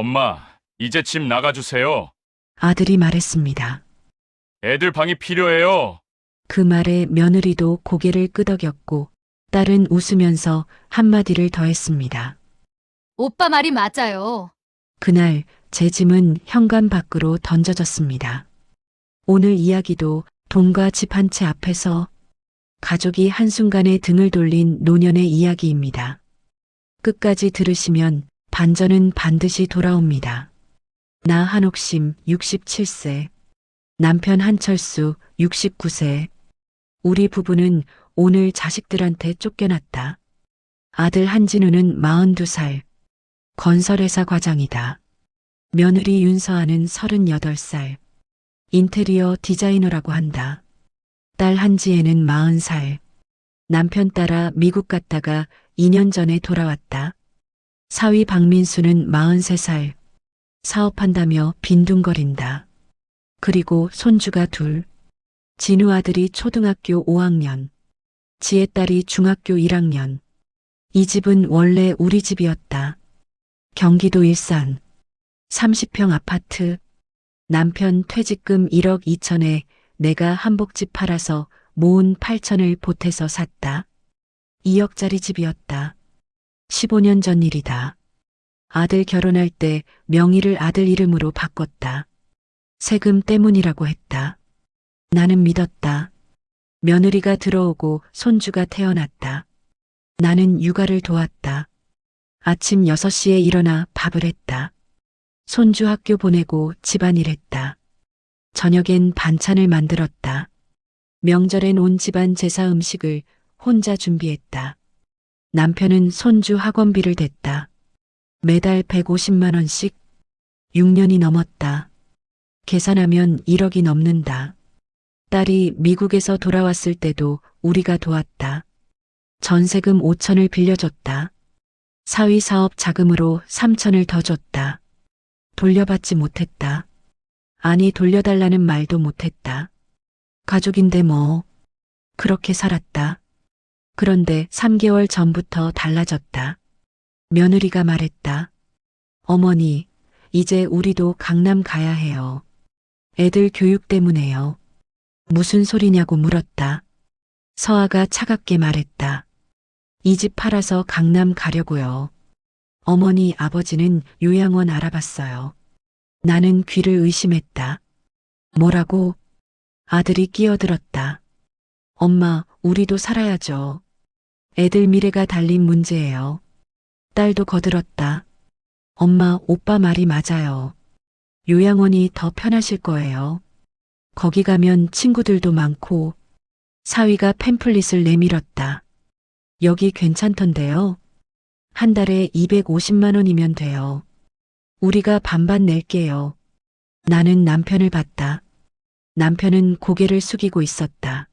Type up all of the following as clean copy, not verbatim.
엄마, 이제 집 나가주세요. 아들이 말했습니다. 애들 방이 필요해요. 그 말에 며느리도 고개를 끄덕였고 딸은 웃으면서 한마디를 더했습니다. 오빠 말이 맞아요. 그날 제 짐은 현관 밖으로 던져졌습니다. 오늘 이야기도 돈과 집 한 채 앞에서 가족이 한순간에 등을 돌린 노년의 이야기입니다. 끝까지 들으시면 반전은 반드시 돌아옵니다. 나 한옥심 67세, 남편 한철수 69세. 우리 부부는 오늘 자식들한테 쫓겨났다. 아들 한진우는 42살, 건설회사 과장이다. 며느리 윤서아는 38살, 인테리어 디자이너라고 한다. 딸 한지혜는 40살, 남편 따라 미국 갔다가 2년 전에 돌아왔다. 사위 박민수는 43살, 사업한다며 빈둥거린다. 그리고 손주가 둘, 진우 아들이 초등학교 5학년, 지혜 딸이 중학교 1학년. 이 집은 원래 우리 집이었다. 경기도 일산, 30평 아파트, 남편 퇴직금 1억 2천에 내가 한복집 팔아서 모은 8천을 보태서 샀다. 2억짜리 집이었다. 15년 전 일이다. 아들 결혼할 때 명의를 아들 이름으로 바꿨다. 세금 때문이라고 했다. 나는 믿었다. 며느리가 들어오고 손주가 태어났다. 나는 육아를 도왔다. 아침 6시에 일어나 밥을 했다. 손주 학교 보내고 집안일 했다. 저녁엔 반찬을 만들었다. 명절엔 온 집안 제사 음식을 혼자 준비했다. 남편은 손주 학원비를 댔다. 매달 150만 원씩 6년이 넘었다. 계산하면 1억이 넘는다. 딸이 미국에서 돌아왔을 때도 우리가 도왔다. 전세금 5천을 빌려줬다. 사위 사업 자금으로 3천을 더 줬다. 돌려받지 못했다. 아니 돌려달라는 말도 못했다. 가족인데 뭐. 그렇게 살았다. 그런데 3개월 전부터 달라졌다. 며느리가 말했다. 어머니, 이제 우리도 강남 가야 해요. 애들 교육 때문에요. 무슨 소리냐고 물었다. 서아가 차갑게 말했다. 이 집 팔아서 강남 가려고요. 어머니 아버지는 요양원 알아봤어요. 나는 귀를 의심했다. 뭐라고? 아들이 끼어들었다. 엄마, 우리도 살아야죠. 애들 미래가 달린 문제예요. 딸도 거들었다. 엄마, 오빠 말이 맞아요. 요양원이 더 편하실 거예요. 거기 가면 친구들도 많고. 사위가 팸플릿을 내밀었다. 여기 괜찮던데요. 한 달에 250만 원이면 돼요. 우리가 반반 낼게요. 나는 남편을 봤다. 남편은 고개를 숙이고 있었다.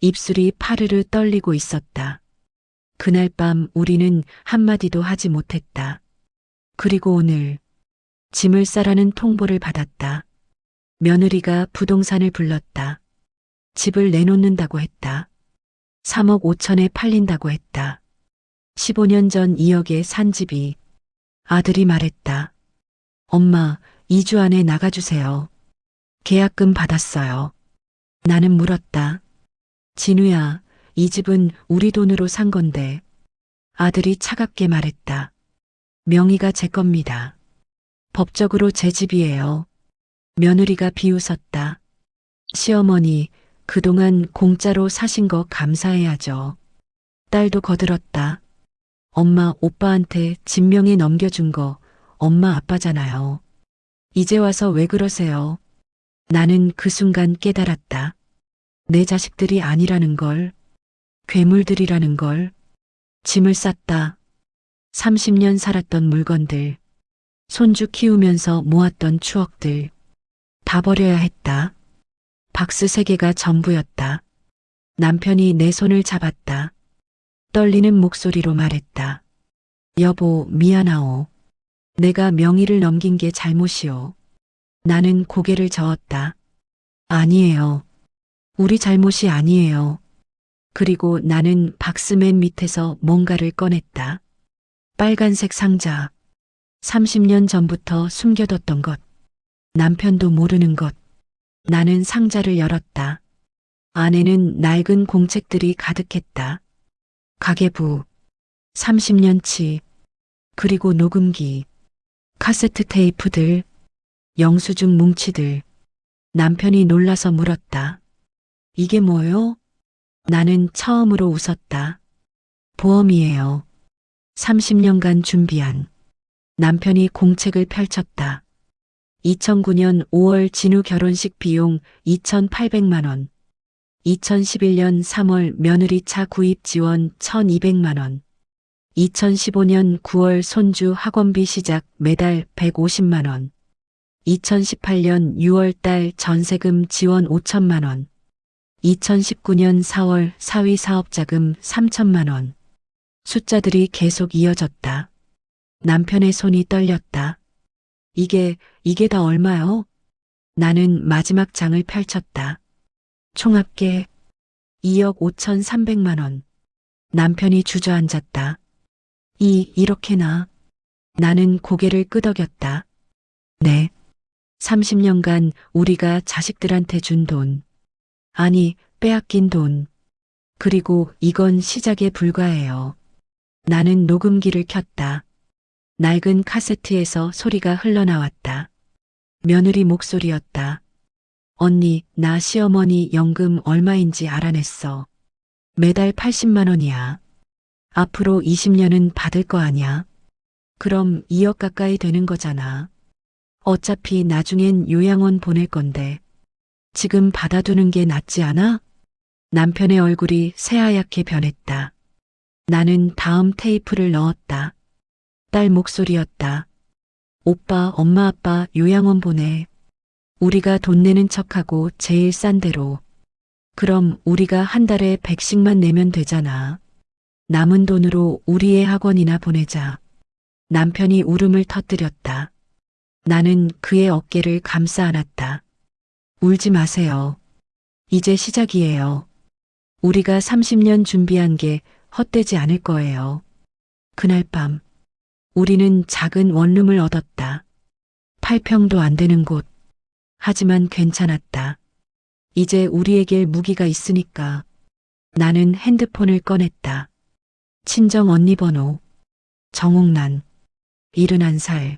입술이 파르르 떨리고 있었다. 그날 밤 우리는 한마디도 하지 못했다. 그리고 오늘 짐을 싸라는 통보를 받았다. 며느리가 부동산을 불렀다. 집을 내놓는다고 했다. 3억 5천에 팔린다고 했다. 15년 전 2억에 산 집이. 아들이 말했다. 엄마, 2주 안에 나가주세요. 계약금 받았어요. 나는 물었다. 진우야, 이 집은 우리 돈으로 산 건데. 아들이 차갑게 말했다. 명의가 제 겁니다. 법적으로 제 집이에요. 며느리가 비웃었다. 시어머니, 그동안 공짜로 사신 거 감사해야죠. 딸도 거들었다. 엄마, 오빠한테 진명에 넘겨준 거 엄마 아빠잖아요. 이제 와서 왜 그러세요? 나는 그 순간 깨달았다. 내 자식들이 아니라는 걸, 괴물들이라는 걸. 짐을 쌌다. 30년 살았던 물건들, 손주 키우면서 모았던 추억들, 다 버려야 했다. 박스 3개가 전부였다. 남편이 내 손을 잡았다. 떨리는 목소리로 말했다. 여보, 미안하오. 내가 명의를 넘긴 게 잘못이오. 나는 고개를 저었다. 아니에요. 우리 잘못이 아니에요. 그리고 나는 박스 맨 밑에서 뭔가를 꺼냈다. 빨간색 상자. 30년 전부터 숨겨뒀던 것. 남편도 모르는 것. 나는 상자를 열었다. 안에는 낡은 공책들이 가득했다. 가계부, 30년치, 그리고 녹음기, 카세트 테이프들, 영수증 뭉치들. 남편이 놀라서 물었다. 이게 뭐요? 나는 처음으로 웃었다. 보험이에요. 30년간 준비한. 남편이 공책을 펼쳤다. 2009년 5월 진우 결혼식 비용 2,800만 원. 2011년 3월 며느리 차 구입 지원 1,200만 원. 2015년 9월 손주 학원비 시작 매달 150만 원. 2018년 6월 달 전세금 지원 5천만 원. 2019년 4월 사위 사업자금 3천만 원. 숫자들이 계속 이어졌다. 남편의 손이 떨렸다. 이게 다 얼마요? 나는 마지막 장을 펼쳤다. 총합계 2억 5,300만 원. 남편이 주저앉았다. 이렇게나. 나는 고개를 끄덕였다. 네. 30년간 우리가 자식들한테 준 돈. 아니, 빼앗긴 돈. 그리고 이건 시작에 불과해요. 나는 녹음기를 켰다. 낡은 카세트에서 소리가 흘러나왔다. 며느리 목소리였다. 언니, 나 시어머니 연금 얼마인지 알아냈어. 매달 80만 원이야. 앞으로 20년은 받을 거 아냐? 그럼 2억 가까이 되는 거잖아. 어차피 나중엔 요양원 보낼 건데. 지금 받아두는 게 낫지 않아? 남편의 얼굴이 새하얗게 변했다. 나는 다음 테이프를 넣었다. 딸 목소리였다. 오빠, 엄마, 아빠 요양원 보내. 우리가 돈 내는 척하고 제일 싼 데로. 그럼 우리가 한 달에 100씩만 내면 되잖아. 남은 돈으로 우리의 학원이나 보내자. 남편이 울음을 터뜨렸다. 나는 그의 어깨를 감싸 안았다. 울지 마세요. 이제 시작이에요. 우리가 30년 준비한 게 헛되지 않을 거예요. 그날 밤, 우리는 작은 원룸을 얻었다. 8평도 안 되는 곳. 하지만 괜찮았다. 이제 우리에게 무기가 있으니까. 나는 핸드폰을 꺼냈다. 친정 언니 번호. 정옥란. 71살.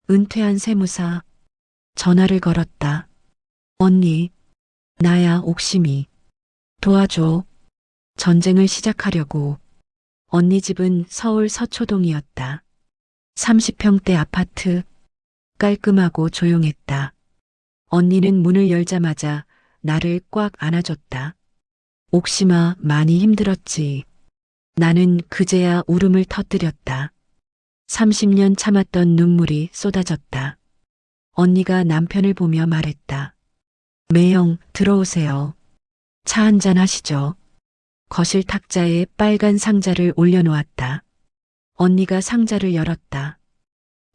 은퇴한 세무사. 전화를 걸었다. 언니, 나야 옥심이. 도와줘. 전쟁을 시작하려고. 언니 집은 서울 서초동이었다. 30평대 아파트. 깔끔하고 조용했다. 언니는 문을 열자마자 나를 꽉 안아줬다. 옥심아, 많이 힘들었지. 나는 그제야 울음을 터뜨렸다. 30년 참았던 눈물이 쏟아졌다. 언니가 남편을 보며 말했다. 매형, 들어오세요. 차 한잔 하시죠. 거실 탁자에 빨간 상자를 올려놓았다. 언니가 상자를 열었다.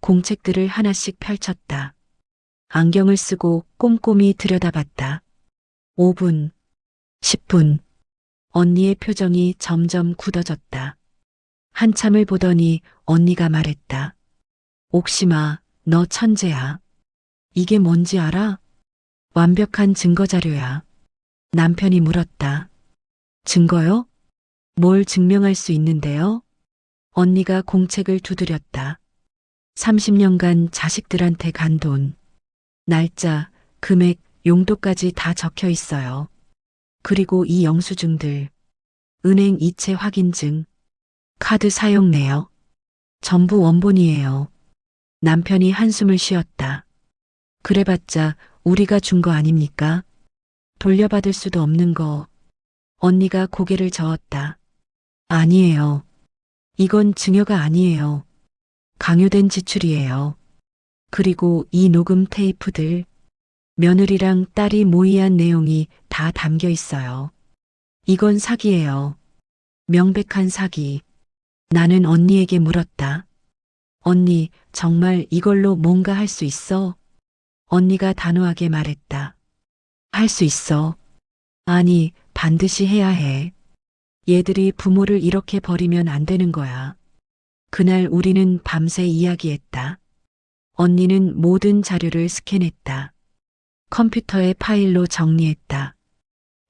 공책들을 하나씩 펼쳤다. 안경을 쓰고 꼼꼼히 들여다봤다. 5분, 10분. 언니의 표정이 점점 굳어졌다. 한참을 보더니 언니가 말했다. 옥심아, 너 천재야. 이게 뭔지 알아? 완벽한 증거 자료야. 남편이 물었다. 증거요? 뭘 증명할 수 있는데요? 언니가 공책을 두드렸다. 30년간 자식들한테 간 돈. 날짜, 금액, 용도까지 다 적혀 있어요. 그리고 이 영수증들. 은행 이체 확인증. 카드 사용 내역. 전부 원본이에요. 남편이 한숨을 쉬었다. 그래봤자 우리가 준 거 아닙니까? 돌려받을 수도 없는 거. 언니가 고개를 저었다. 아니에요. 이건 증여가 아니에요. 강요된 지출이에요. 그리고 이 녹음 테이프들. 며느리랑 딸이 모의한 내용이 다 담겨 있어요. 이건 사기예요. 명백한 사기. 나는 언니에게 물었다. 언니, 정말 이걸로 뭔가 할 수 있어? 언니가 단호하게 말했다. 할 수 있어. 아니, 반드시 해야 해. 얘들이 부모를 이렇게 버리면 안 되는 거야. 그날 우리는 밤새 이야기했다. 언니는 모든 자료를 스캔했다. 컴퓨터에 파일로 정리했다.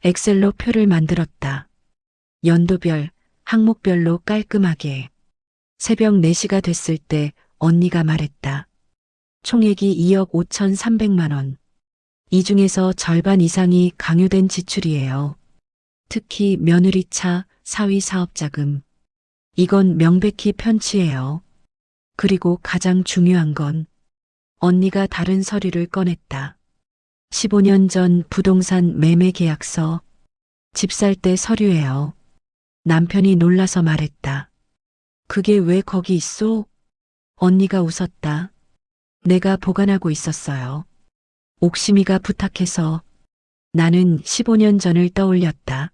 엑셀로 표를 만들었다. 연도별, 항목별로 깔끔하게. 새벽 4시가 됐을 때 언니가 말했다. 총액이 2억 5,300만 원. 이 중에서 절반 이상이 강요된 지출이에요. 특히 며느리차, 사위 사업자금. 이건 명백히 편취예요. 그리고 가장 중요한 건 언니가 다른 서류를 꺼냈다. 15년 전 부동산 매매 계약서. 집 살 때 서류예요. 남편이 놀라서 말했다. 그게 왜 거기 있어? 언니가 웃었다. 내가 보관하고 있었어요. 옥심이가 부탁해서. 나는 15년 전을 떠올렸다.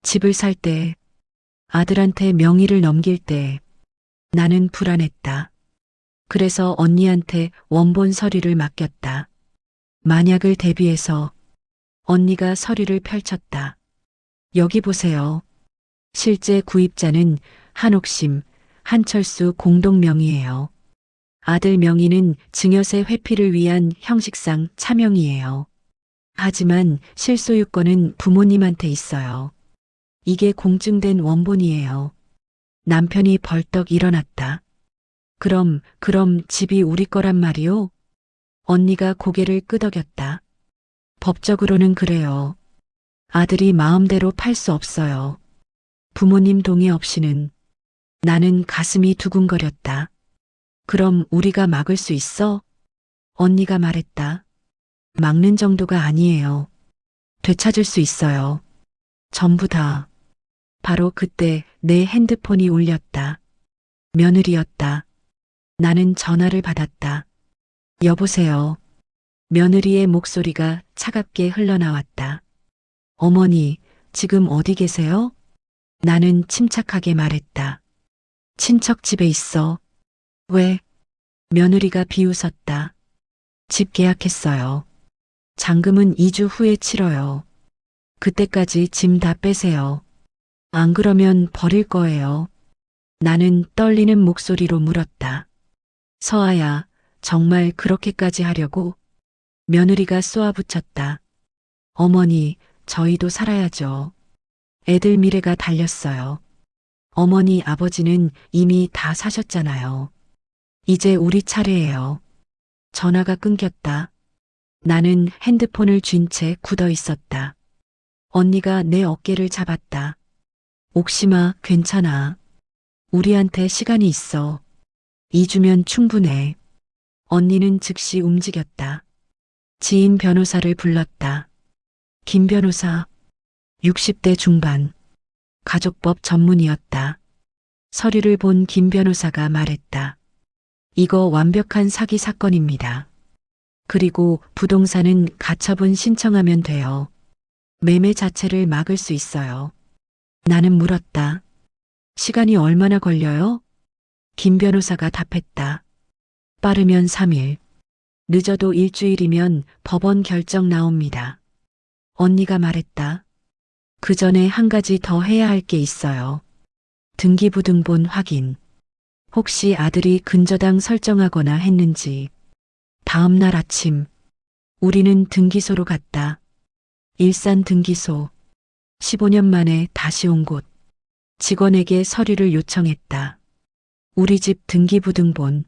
집을 살 때, 아들한테 명의를 넘길 때 나는 불안했다. 그래서 언니한테 원본 서류를 맡겼다. 만약을 대비해서 언니가 서류를 펼쳤다. 여기 보세요. 실제 구입자는 한옥심, 한철수 공동 명의예요. 아들 명의는 증여세 회피를 위한 형식상 차명이에요. 하지만 실소유권은 부모님한테 있어요. 이게 공증된 원본이에요. 남편이 벌떡 일어났다. 그럼 집이 우리 거란 말이요? 언니가 고개를 끄덕였다. 법적으로는 그래요. 아들이 마음대로 팔 수 없어요. 부모님 동의 없이는. 나는 가슴이 두근거렸다. 그럼 우리가 막을 수 있어? 언니가 말했다. 막는 정도가 아니에요. 되찾을 수 있어요. 전부 다. 바로 그때 내 핸드폰이 울렸다. 며느리였다. 나는 전화를 받았다. 여보세요. 며느리의 목소리가 차갑게 흘러나왔다. 어머니, 지금 어디 계세요? 나는 침착하게 말했다. 친척 집에 있어. 왜? 며느리가 비웃었다. 집 계약했어요. 잔금은 2주 후에 치러요. 그때까지 짐 다 빼세요. 안 그러면 버릴 거예요. 나는 떨리는 목소리로 물었다. 서아야, 정말 그렇게까지 하려고? 며느리가 쏘아붙였다. 어머니, 저희도 살아야죠. 애들 미래가 달렸어요. 어머니, 아버지는 이미 다 사셨잖아요. 이제 우리 차례예요. 전화가 끊겼다. 나는 핸드폰을 쥔 채 굳어 있었다. 언니가 내 어깨를 잡았다. 옥심아, 괜찮아. 우리한테 시간이 있어. 2주면 충분해. 언니는 즉시 움직였다. 지인 변호사를 불렀다. 김 변호사, 60대 중반, 가족법 전문이었다. 서류를 본 김 변호사가 말했다. 이거 완벽한 사기 사건입니다. 그리고 부동산은 가처분 신청하면 돼요. 매매 자체를 막을 수 있어요. 나는 물었다. 시간이 얼마나 걸려요? 김 변호사가 답했다. 빠르면 3일, 늦어도 일주일이면 법원 결정 나옵니다. 언니가 말했다. 그 전에 한 가지 더 해야 할 게 있어요. 등기부등본 확인. 혹시 아들이 근저당 설정하거나 했는지. 다음 날 아침, 우리는 등기소로 갔다. 일산 등기소. 15년 만에 다시 온 곳. 직원에게 서류를 요청했다. 우리 집 등기부등본.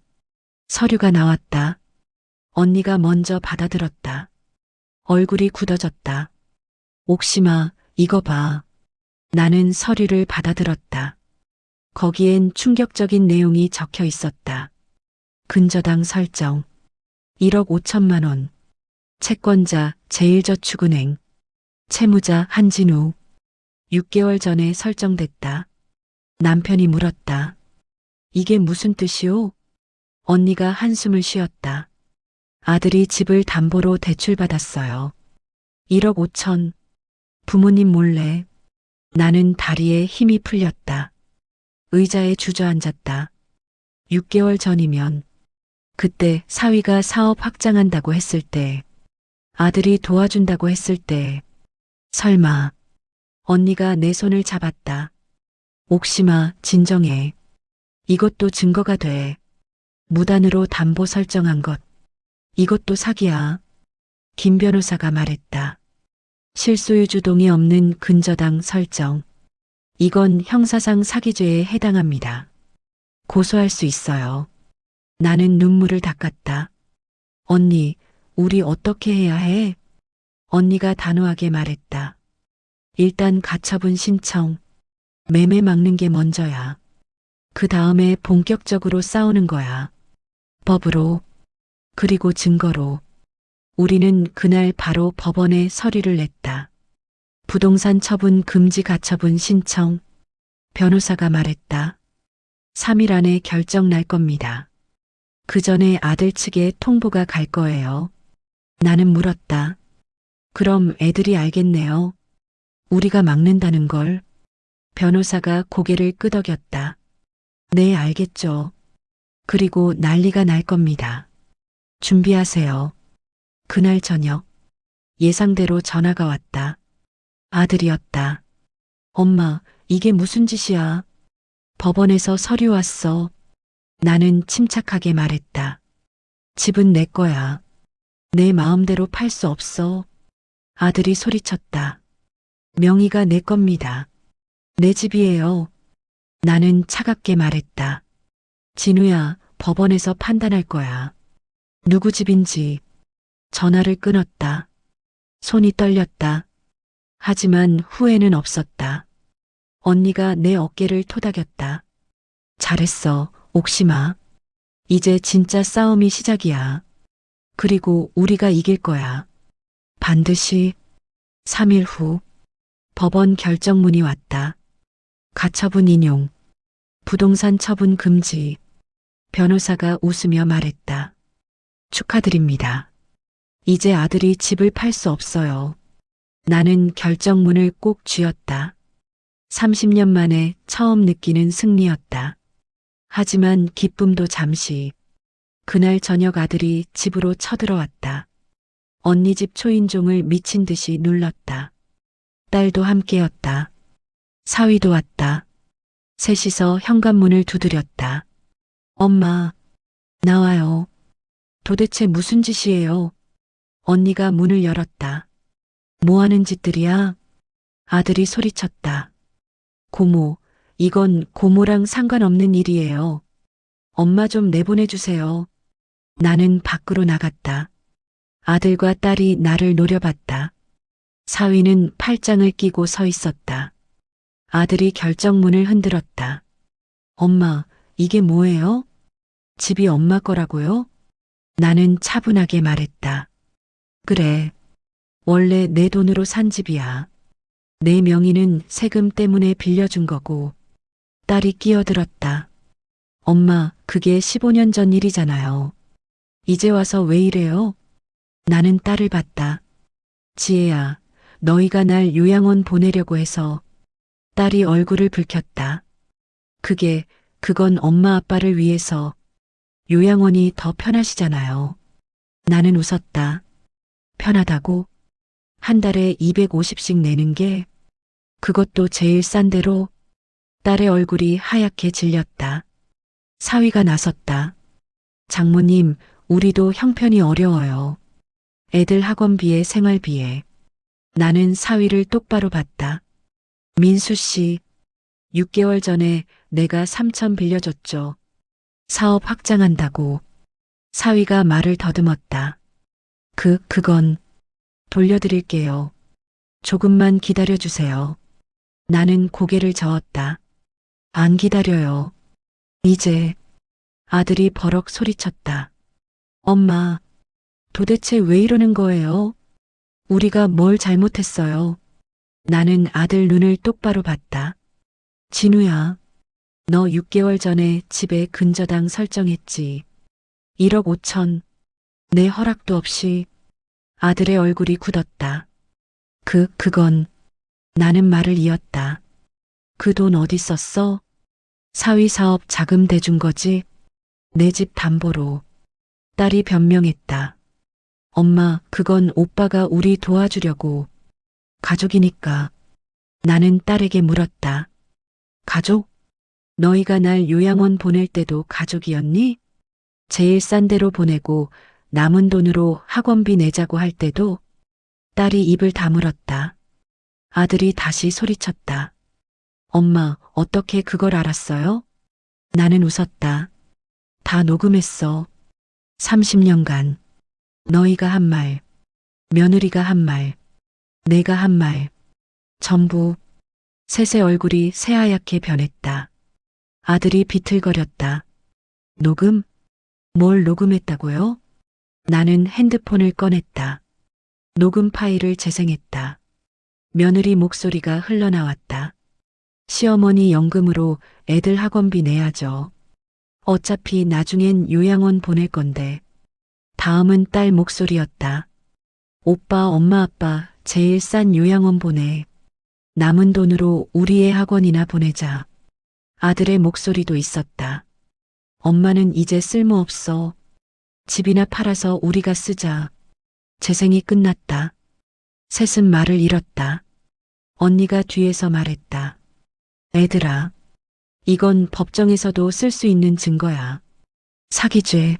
서류가 나왔다. 언니가 먼저 받아들었다. 얼굴이 굳어졌다. 옥심아, 이거 봐. 나는 서류를 받아들었다. 거기엔 충격적인 내용이 적혀 있었다. 근저당 설정. 1억 5천만 원. 채권자 제일저축은행. 채무자 한진우. 6개월 전에 설정됐다. 남편이 물었다. 이게 무슨 뜻이오? 언니가 한숨을 쉬었다. 아들이 집을 담보로 대출받았어요. 1억 5천. 부모님 몰래. 나는 다리에 힘이 풀렸다. 의자에 주저앉았다. 6개월 전이면 그때 사위가 사업 확장한다고 했을 때, 아들이 도와준다고 했을 때, 설마. 언니가 내 손을 잡았다. 옥심아, 진정해. 이것도 증거가 돼. 무단으로 담보 설정한 것. 이것도 사기야. 김 변호사가 말했다. 실소유주동이 없는 근저당 설정. 이건 형사상 사기죄에 해당합니다. 고소할 수 있어요. 나는 눈물을 닦았다. 언니, 우리 어떻게 해야 해? 언니가 단호하게 말했다. 일단 가처분 신청. 매매 막는 게 먼저야. 그 다음에 본격적으로 싸우는 거야. 법으로. 그리고 증거로. 우리는 그날 바로 법원에 서류를 냈다. 부동산 처분 금지 가처분 신청. 변호사가 말했다. 3일 안에 결정 날 겁니다. 그 전에 아들 측에 통보가 갈 거예요. 나는 물었다. 그럼 애들이 알겠네요. 우리가 막는다는 걸. 변호사가 고개를 끄덕였다. 네, 알겠죠. 그리고 난리가 날 겁니다. 준비하세요. 그날 저녁, 예상대로 전화가 왔다. 아들이었다. 엄마, 이게 무슨 짓이야? 법원에서 서류 왔어. 나는 침착하게 말했다. 집은 내 거야. 내 마음대로 팔 수 없어. 아들이 소리쳤다. 명의가 내 겁니다. 내 집이에요. 나는 차갑게 말했다. 진우야, 법원에서 판단할 거야. 누구 집인지. 전화를 끊었다. 손이 떨렸다. 하지만 후회는 없었다. 언니가 내 어깨를 토닥였다. 잘했어, 옥심아. 이제 진짜 싸움이 시작이야. 그리고 우리가 이길 거야. 반드시. 3일 후 법원 결정문이 왔다. 가처분 인용. 부동산 처분 금지. 변호사가 웃으며 말했다. 축하드립니다. 이제 아들이 집을 팔 수 없어요. 나는 결정문을 꼭 쥐었다. 30년 만에 처음 느끼는 승리였다. 하지만 기쁨도 잠시. 그날 저녁 아들이 집으로 쳐들어왔다. 언니 집 초인종을 미친 듯이 눌렀다. 딸도 함께였다. 사위도 왔다. 셋이서 현관문을 두드렸다. 엄마, 나와요. 도대체 무슨 짓이에요? 언니가 문을 열었다. 뭐 하는 짓들이야? 아들이 소리쳤다. 고모, 이건 고모랑 상관없는 일이에요. 엄마 좀 내보내주세요. 나는 밖으로 나갔다. 아들과 딸이 나를 노려봤다. 사위는 팔짱을 끼고 서 있었다. 아들이 결정문을 흔들었다. 엄마, 이게 뭐예요? 집이 엄마 거라고요? 나는 차분하게 말했다. 그래. 원래 내 돈으로 산 집이야. 내 명의는 세금 때문에 빌려준 거고. 딸이 끼어들었다. 엄마, 그게 15년 전 일이잖아요. 이제 와서 왜 이래요? 나는 딸을 봤다. 지혜야, 너희가 날 요양원 보내려고 해서. 딸이 얼굴을 붉혔다. 그건 엄마 아빠를 위해서. 요양원이 더 편하시잖아요. 나는 웃었다. 편하다고? 한 달에 250씩 내는 게? 그것도 제일 싼 대로? 딸의 얼굴이 하얗게 질렸다. 사위가 나섰다. 장모님, 우리도 형편이 어려워요. 애들 학원비에 생활비에. 나는 사위를 똑바로 봤다. 민수 씨, 6개월 전에 내가 3천 빌려줬죠. 사업 확장한다고. 사위가 말을 더듬었다. 그건 돌려드릴게요. 조금만 기다려주세요. 나는 고개를 저었다. 안 기다려요. 이제. 아들이 버럭 소리쳤다. 엄마, 도대체 왜 이러는 거예요? 우리가 뭘 잘못했어요? 나는 아들 눈을 똑바로 봤다. 진우야, 너 6개월 전에 집에 근저당 설정했지. 1억 5천. 내 허락도 없이. 아들의 얼굴이 굳었다. 그건. 나는 말을 이었다. 그 돈 어디 썼어? 사위 사업 자금 대준 거지? 내 집 담보로. 딸이 변명했다. 엄마, 그건 오빠가 우리 도와주려고. 가족이니까. 나는 딸에게 물었다. 가족? 너희가 날 요양원 보낼 때도 가족이었니? 제일 싼 데로 보내고 남은 돈으로 학원비 내자고 할 때도? 딸이 입을 다물었다. 아들이 다시 소리쳤다. 엄마, 어떻게 그걸 알았어요? 나는 웃었다. 다 녹음했어. 30년간. 너희가 한 말, 며느리가 한 말, 내가 한 말, 전부. 셋의 얼굴이 새하얗게 변했다. 아들이 비틀거렸다. 녹음? 뭘 녹음했다고요? 나는 핸드폰을 꺼냈다. 녹음 파일을 재생했다. 며느리 목소리가 흘러나왔다. 시어머니 연금으로 애들 학원비 내야죠. 어차피 나중엔 요양원 보낼 건데. 다음은 딸 목소리였다. 오빠, 엄마, 아빠 제일 싼 요양원 보내. 남은 돈으로 우리 애 학원이나 보내자. 아들의 목소리도 있었다. 엄마는 이제 쓸모없어. 집이나 팔아서 우리가 쓰자. 재생이 끝났다. 셋은 말을 잃었다. 언니가 뒤에서 말했다. 애들아, 이건 법정에서도 쓸 수 있는 증거야. 사기죄,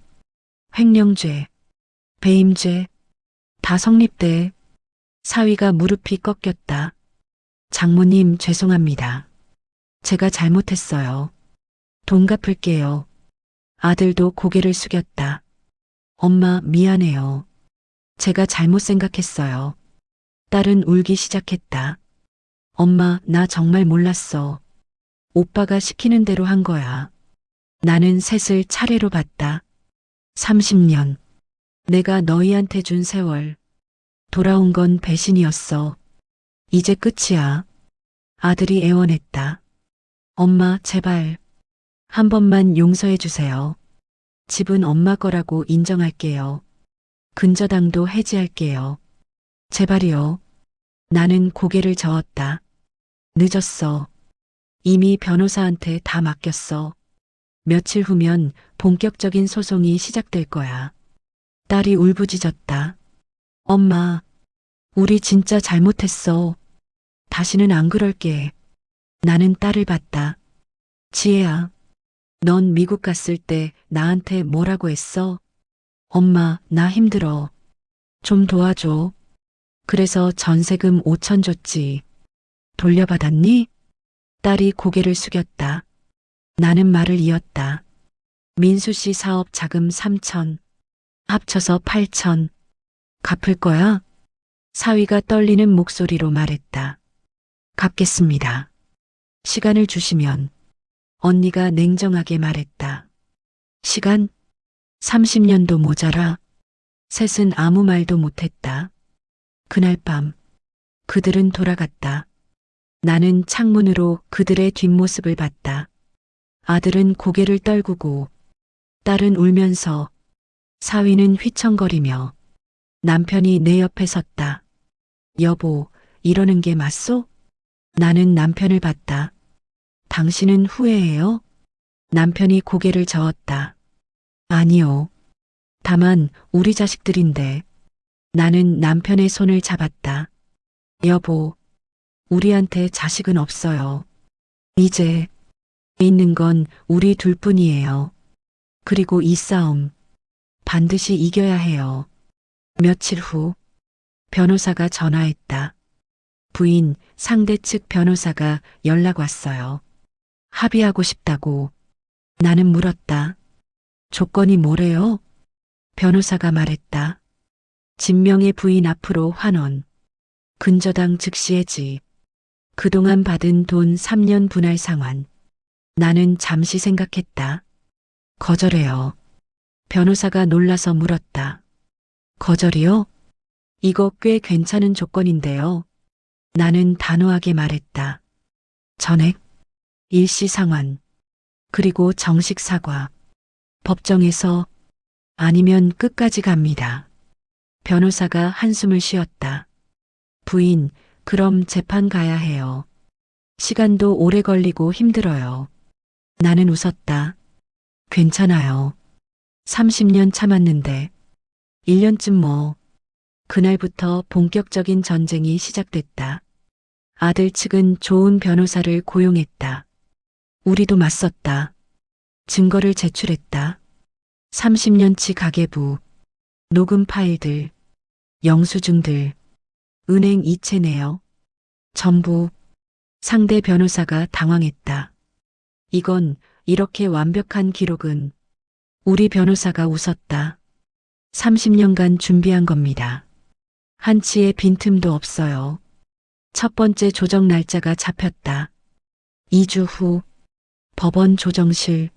횡령죄, 배임죄, 다 성립돼. 사위가 무릎이 꺾였다. 장모님 죄송합니다. 제가 잘못했어요. 돈 갚을게요. 아들도 고개를 숙였다. 엄마 미안해요. 제가 잘못 생각했어요. 딸은 울기 시작했다. 엄마 나 정말 몰랐어. 오빠가 시키는 대로 한 거야. 나는 셋을 차례로 봤다. 30년. 내가 너희한테 준 세월. 돌아온 건 배신이었어. 이제 끝이야. 아들이 애원했다. 엄마 제발 한 번만 용서해 주세요. 집은 엄마 거라고 인정할게요. 근저당도 해지할게요. 제발이요. 나는 고개를 저었다. 늦었어. 이미 변호사한테 다 맡겼어. 며칠 후면 본격적인 소송이 시작될 거야. 딸이 울부짖었다. 엄마, 우리 진짜 잘못했어. 다시는 안 그럴게. 나는 딸을 봤다. 지혜야, 넌 미국 갔을 때 나한테 뭐라고 했어? 엄마, 나 힘들어. 좀 도와줘. 그래서 전세금 5천 줬지. 돌려받았니? 딸이 고개를 숙였다. 나는 말을 이었다. 민수 씨 사업 자금 3천. 합쳐서 8천. 갚을 거야? 사위가 떨리는 목소리로 말했다. 갚겠습니다. 시간을 주시면. 언니가 냉정하게 말했다. 시간? 30년도 모자라. 셋은 아무 말도 못했다. 그날 밤 그들은 돌아갔다. 나는 창문으로 그들의 뒷모습을 봤다. 아들은 고개를 떨구고 딸은 울면서 사위는 휘청거리며 남편이 내 옆에 섰다. 여보, 이러는 게 맞소? 나는 남편을 봤다. 당신은 후회해요? 남편이 고개를 저었다. 아니요. 다만 우리 자식들인데. 나는 남편의 손을 잡았다. 여보, 우리한테 자식은 없어요. 이제 있는 건 우리 둘뿐이에요. 그리고 이 싸움 반드시 이겨야 해요. 며칠 후 변호사가 전화했다. 부인 상대 측 변호사가 연락 왔어요. 합의하고 싶다고. 나는 물었다. 조건이 뭐래요? 변호사가 말했다. 진명의 부인 앞으로 환원. 근저당 즉시 해지. 그동안 받은 돈 3년 분할 상환. 나는 잠시 생각했다. 거절해요. 변호사가 놀라서 물었다. 거절이요? 이거 꽤 괜찮은 조건인데요. 나는 단호하게 말했다. 전액, 일시 상환, 그리고 정식 사과. 법정에서 아니면 끝까지 갑니다. 변호사가 한숨을 쉬었다. 부인, 그럼 재판 가야 해요. 시간도 오래 걸리고 힘들어요. 나는 웃었다. 괜찮아요. 30년 참았는데 1년쯤 뭐. 그날부터 본격적인 전쟁이 시작됐다. 아들 측은 좋은 변호사를 고용했다. 우리도 맞섰다. 증거를 제출했다. 30년치 가계부, 녹음 파일들, 영수증들, 은행 이체 내역, 전부. 상대 변호사가 당황했다. 이건 이렇게 완벽한 기록은. 우리 변호사가 웃었다. 30년간 준비한 겁니다. 한치의 빈틈도 없어요. 첫 번째 조정 날짜가 잡혔다. 2주 후 법원 조정실.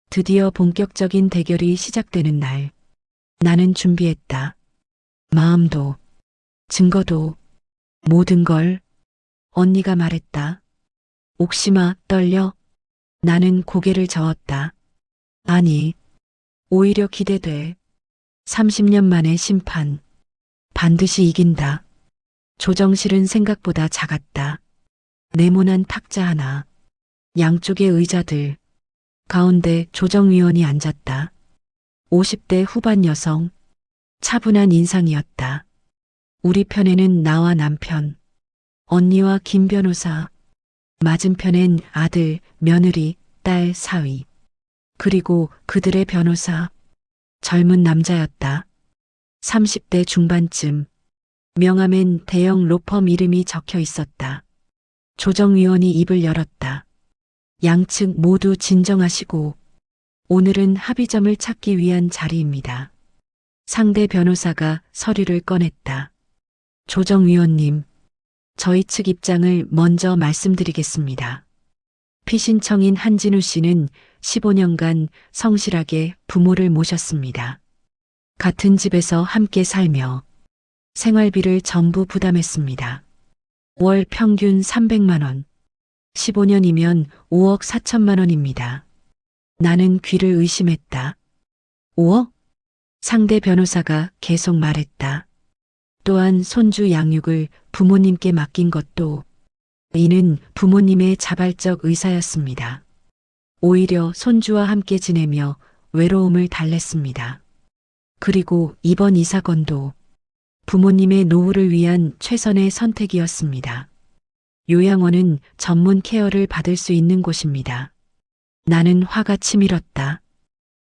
드디어 본격적인 대결이 시작되는 날. 나는 준비했다. 마음도, 증거도, 모든 걸. 언니가 말했다. 옥심아, 떨려? 나는 고개를 저었다. 아니, 오히려 기대돼. 30년 만의 심판. 반드시 이긴다. 조정실은 생각보다 작았다. 네모난 탁자 하나. 양쪽의 의자들. 가운데 조정위원이 앉았다. 50대 후반 여성. 차분한 인상이었다. 우리 편에는 나와 남편, 언니와 김 변호사, 맞은편엔 아들, 며느리, 딸, 사위. 그리고 그들의 변호사. 젊은 남자였다. 30대 중반쯤. 명함엔 대형 로펌 이름이 적혀 있었다. 조정위원이 입을 열었다. 양측 모두 진정하시고 오늘은 합의점을 찾기 위한 자리입니다. 상대 변호사가 서류를 꺼냈다. 조정위원님, 저희 측 입장을 먼저 말씀드리겠습니다. 피신청인 한진우 씨는 15년간 성실하게 부모를 모셨습니다. 같은 집에서 함께 살며 생활비를 전부 부담했습니다. 월 평균 300만 원, 15년이면 5억 4천만 원입니다. 나는 귀를 의심했다. 5억? 상대 변호사가 계속 말했다. 또한 손주 양육을 부모님께 맡긴 것도. 이는 부모님의 자발적 의사였습니다. 오히려 손주와 함께 지내며 외로움을 달랬습니다. 그리고 이번 이 사건도 부모님의 노후를 위한 최선의 선택이었습니다. 요양원은 전문 케어를 받을 수 있는 곳입니다. 나는 화가 치밀었다.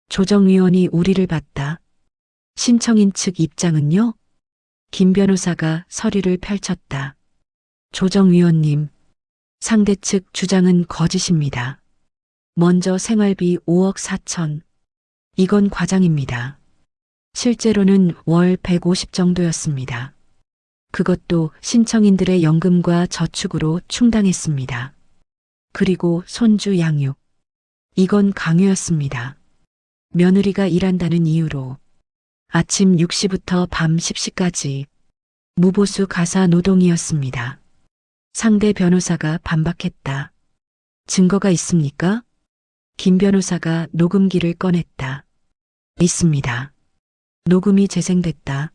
조정위원이 우리를 봤다. 신청인 측 입장은요? 김 변호사가 서류를 펼쳤다. 조정위원님, 상대 측 주장은 거짓입니다. 먼저 생활비 5억 4천. 이건 과장입니다. 실제로는 월 150 정도였습니다. 그것도 신청인들의 연금과 저축으로 충당했습니다. 그리고 손주 양육. 이건 강요였습니다. 며느리가 일한다는 이유로 아침 6시부터 밤 10시까지 무보수 가사 노동이었습니다. 상대 변호사가 반박했다. 증거가 있습니까? 김 변호사가 녹음기를 꺼냈다. 있습니다. 녹음이 재생됐다.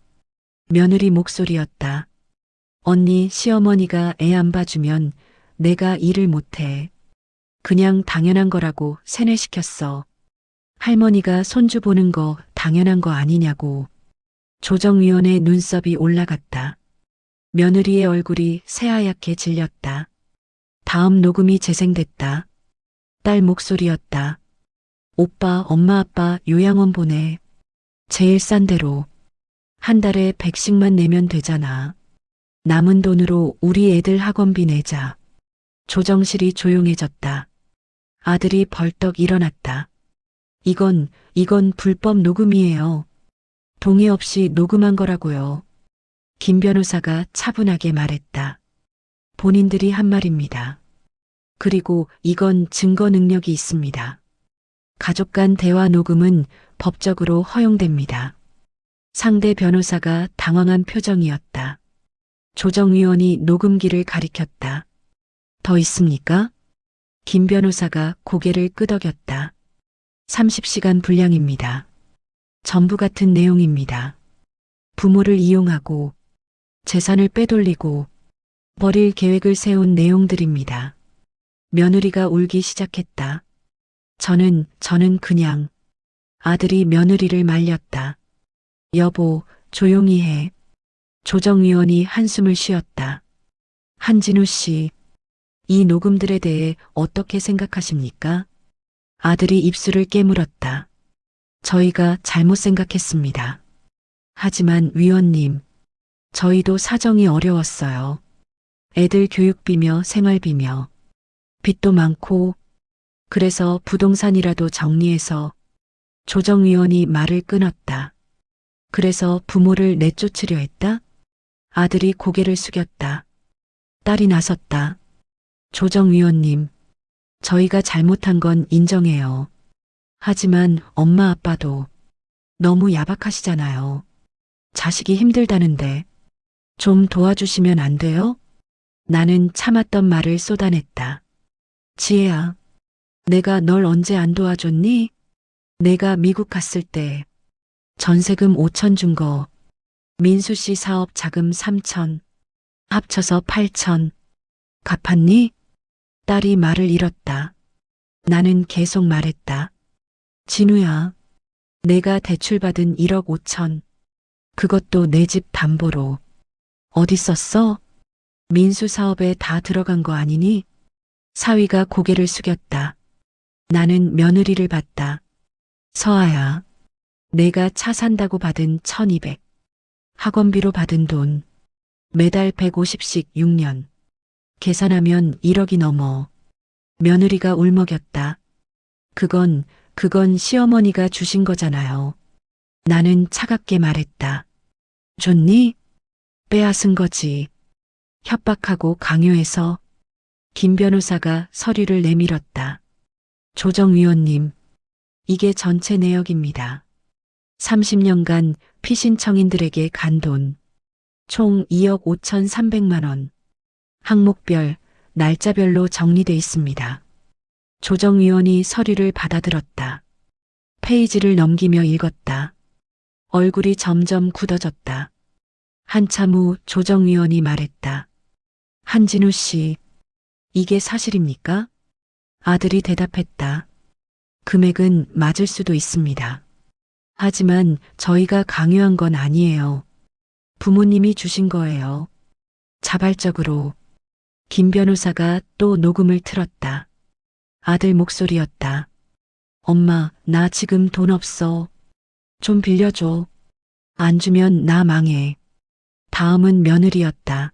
며느리 목소리였다. 언니, 시어머니가 애 안 봐주면 내가 일을 못해. 그냥 당연한 거라고 세뇌시켰어. 할머니가 손주 보는 거 당연한 거 아니냐고. 조정위원의 눈썹이 올라갔다. 며느리의 얼굴이 새하얗게 질렸다. 다음 녹음이 재생됐다. 딸 목소리였다. 오빠, 엄마, 아빠 요양원 보내. 제일 싼 데로. 한 달에 100씩만 내면 되잖아. 남은 돈으로 우리 애들 학원비 내자. 조정실이 조용해졌다. 아들이 벌떡 일어났다. 이건 불법 녹음이에요. 동의 없이 녹음한 거라고요. 김 변호사가 차분하게 말했다. 본인들이 한 말입니다. 그리고 이건 증거 능력이 있습니다. 가족 간 대화 녹음은 법적으로 허용됩니다. 상대 변호사가 당황한 표정이었다. 조정위원이 녹음기를 가리켰다. 더 있습니까? 김 변호사가 고개를 끄덕였다. 30시간 분량입니다. 전부 같은 내용입니다. 부모를 이용하고 재산을 빼돌리고 버릴 계획을 세운 내용들입니다. 며느리가 울기 시작했다. 저는 그냥. 아들이 며느리를 말렸다. 여보, 조용히 해. 조정위원이 한숨을 쉬었다. 한진우 씨, 이 녹음들에 대해 어떻게 생각하십니까? 아들이 입술을 깨물었다. 저희가 잘못 생각했습니다. 하지만 위원님, 저희도 사정이 어려웠어요. 애들 교육비며 생활비며 빚도 많고 그래서 부동산이라도 정리해서 조정위원이 말을 끊었다. 그래서 부모를 내쫓으려 했다? 아들이 고개를 숙였다. 딸이 나섰다. 조정위원님, 저희가 잘못한 건 인정해요. 하지만 엄마 아빠도 너무 야박하시잖아요. 자식이 힘들다는데 좀 도와주시면 안 돼요? 나는 참았던 말을 쏟아냈다. 지혜야, 내가 널 언제 안 도와줬니? 내가 미국 갔을 때 전세금 5천 준 거, 민수 씨 사업 자금 3천, 합쳐서 8천. 갚았니? 딸이 말을 잃었다. 나는 계속 말했다. 진우야, 내가 대출받은 1억 5천. 그것도 내 집 담보로. 어디 썼어? 민수 사업에 다 들어간 거 아니니? 사위가 고개를 숙였다. 나는 며느리를 봤다. 서아야, 내가 차 산다고 받은 1200. 학원비로 받은 돈. 매달 150씩 6년. 계산하면 1억이 넘어. 며느리가 울먹였다. 그건 시어머니가 주신 거잖아요. 나는 차갑게 말했다. 줬니? 빼앗은 거지. 협박하고 강요해서. 김 변호사가 서류를 내밀었다. 조정위원님, 이게 전체 내역입니다. 30년간 피신청인들에게 간 돈. 총 2억 5,300만 원. 항목별, 날짜별로 정리돼 있습니다. 조정위원이 서류를 받아들었다. 페이지를 넘기며 읽었다. 얼굴이 점점 굳어졌다. 한참 후 조정위원이 말했다. 한진우 씨, 이게 사실입니까? 아들이 대답했다. 금액은 맞을 수도 있습니다. 하지만 저희가 강요한 건 아니에요. 부모님이 주신 거예요. 자발적으로. 김 변호사가 또 녹음을 틀었다. 아들 목소리였다. 엄마, 나 지금 돈 없어. 좀 빌려줘. 안 주면 나 망해. 다음은 며느리였다.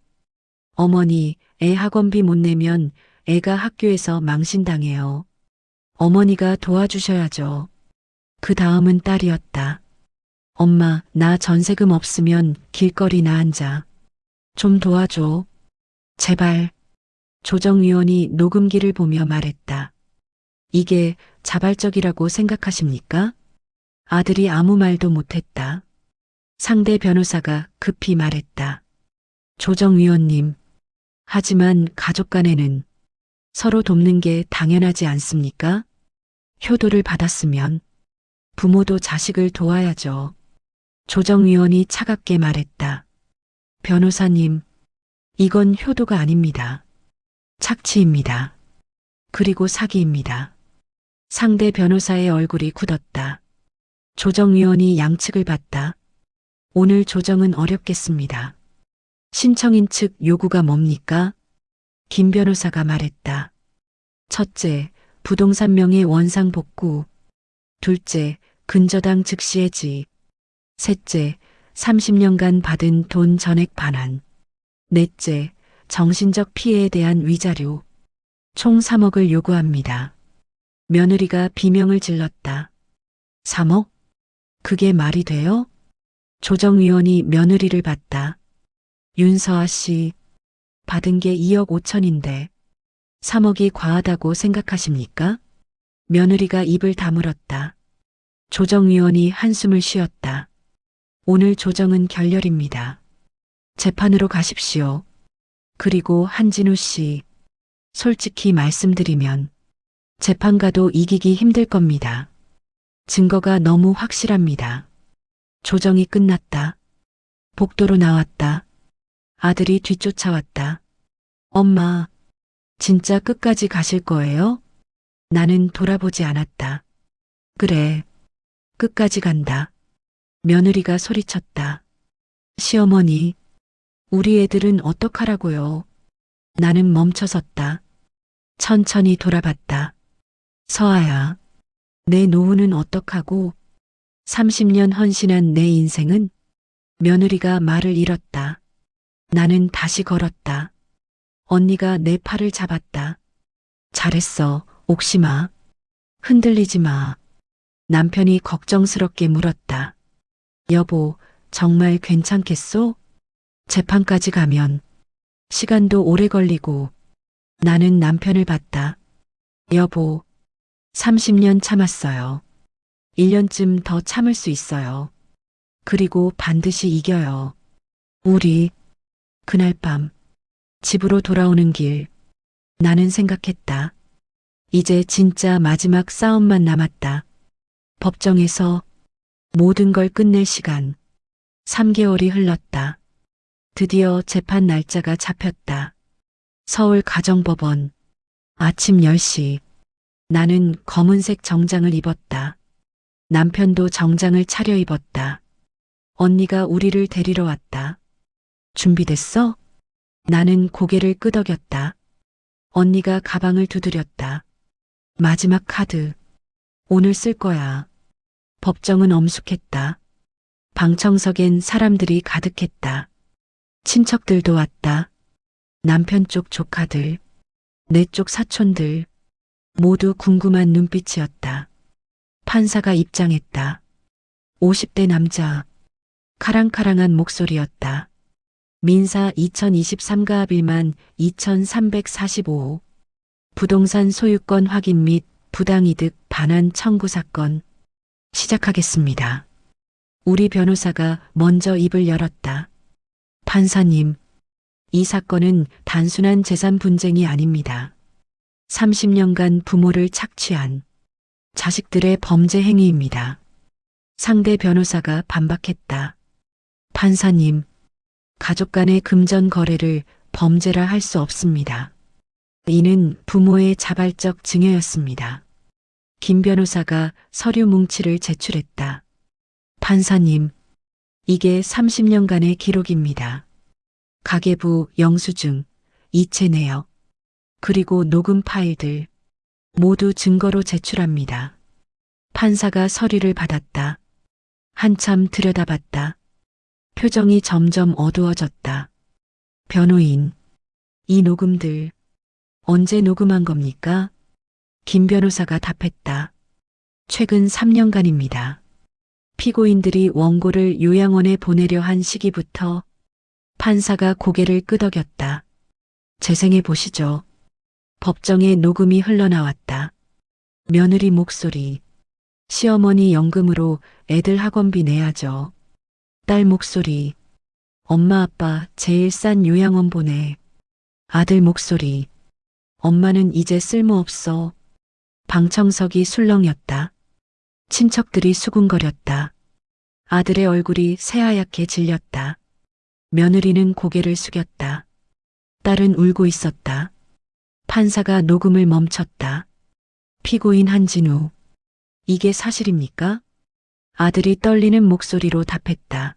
어머니, 애 학원비 못 내면 애가 학교에서 망신당해요. 어머니가 도와주셔야죠. 그 다음은 딸이었다. 엄마, 나 전세금 없으면 길거리 나 앉아. 좀 도와줘. 제발. 조정위원이 녹음기를 보며 말했다. 이게 자발적이라고 생각하십니까? 아들이 아무 말도 못했다. 상대 변호사가 급히 말했다. 조정위원님, 하지만 가족 간에는 서로 돕는 게 당연하지 않습니까? 효도를 받았으면 부모도 자식을 도와야죠. 조정위원이 차갑게 말했다. 변호사님, 이건 효도가 아닙니다. 착취입니다. 그리고 사기입니다. 상대 변호사의 얼굴이 굳었다. 조정위원이 양측을 봤다. 오늘 조정은 어렵겠습니다. 신청인 측 요구가 뭡니까? 김 변호사가 말했다. 첫째, 부동산 명의 원상 복구. 둘째, 근저당 즉시 해지. 셋째, 30년간 받은 돈 전액 반환. 넷째, 정신적 피해에 대한 위자료. 총 3억을 요구합니다. 며느리가 비명을 질렀다. 3억? 그게 말이 돼요? 조정위원이 며느리를 봤다. 윤서아 씨, 받은 게 2억 5천인데 3억이 과하다고 생각하십니까? 며느리가 입을 다물었다. 조정위원이 한숨을 쉬었다. 오늘 조정은 결렬입니다. 재판으로 가십시오. 그리고 한진우 씨, 솔직히 말씀드리면 재판 가도 이기기 힘들 겁니다. 증거가 너무 확실합니다. 조정이 끝났다. 복도로 나왔다. 아들이 뒤쫓아왔다. 엄마, 진짜 끝까지 가실 거예요? 나는 돌아보지 않았다. 그래, 끝까지 간다. 며느리가 소리쳤다. 시어머니, 우리 애들은 어떡하라고요? 나는 멈춰섰다. 천천히 돌아봤다. 서아야, 내 노후는 어떡하고 30년 헌신한 내 인생은? 며느리가 말을 잃었다. 나는 다시 걸었다. 언니가 내 팔을 잡았다. 잘했어, 옥심아. 흔들리지 마. 남편이 걱정스럽게 물었다. 여보, 정말 괜찮겠소? 재판까지 가면 시간도 오래 걸리고. 나는 남편을 봤다. 여보, 30년 참았어요. 1년쯤 더 참을 수 있어요. 그리고 반드시 이겨요. 우리, 그날 밤, 집으로 돌아오는 길, 나는 생각했다. 이제 진짜 마지막 싸움만 남았다. 법정에서 모든 걸 끝낼 시간. 3개월이 흘렀다. 드디어 재판 날짜가 잡혔다. 서울 가정법원. 아침 10시. 나는 검은색 정장을 입었다. 남편도 정장을 차려입었다. 언니가 우리를 데리러 왔다. 준비됐어? 나는 고개를 끄덕였다. 언니가 가방을 두드렸다. 마지막 카드. 오늘 쓸 거야. 법정은 엄숙했다. 방청석엔 사람들이 가득했다. 친척들도 왔다. 남편 쪽 조카들, 내 쪽 사촌들, 모두 궁금한 눈빛이었다. 판사가 입장했다. 50대 남자, 카랑카랑한 목소리였다. 민사 2023 가압1만 2345. 부동산 소유권 확인 및 부당이득 반환 청구 사건. 시작하겠습니다. 우리 변호사가 먼저 입을 열었다. 판사님, 이 사건은 단순한 재산 분쟁이 아닙니다. 30년간 부모를 착취한 자식들의 범죄 행위입니다. 상대 변호사가 반박했다. 판사님, 가족 간의 금전 거래를 범죄라 할 수 없습니다. 이는 부모의 자발적 증여였습니다. 김 변호사가 서류 뭉치를 제출했다. 판사님, 이게 30년간의 기록입니다. 가계부 영수증, 이체 내역, 그리고 녹음 파일들 모두 증거로 제출합니다. 판사가 서류를 받았다. 한참 들여다봤다. 표정이 점점 어두워졌다. 변호인, 이 녹음들 언제 녹음한 겁니까? 김 변호사가 답했다. 최근 3년간입니다. 피고인들이 원고를 요양원에 보내려 한 시기부터. 판사가 고개를 끄덕였다. 재생해 보시죠. 법정에 녹음이 흘러나왔다. 며느리 목소리. 시어머니 연금으로 애들 학원비 내야죠. 딸 목소리. 엄마 아빠 제일 싼 요양원 보내. 아들 목소리. 엄마는 이제 쓸모없어. 방청석이 술렁였다. 친척들이 수군거렸다. 아들의 얼굴이 새하얗게 질렸다. 며느리는 고개를 숙였다. 딸은 울고 있었다. 판사가 녹음을 멈췄다. 피고인 한진우. 이게 사실입니까? 아들이 떨리는 목소리로 답했다.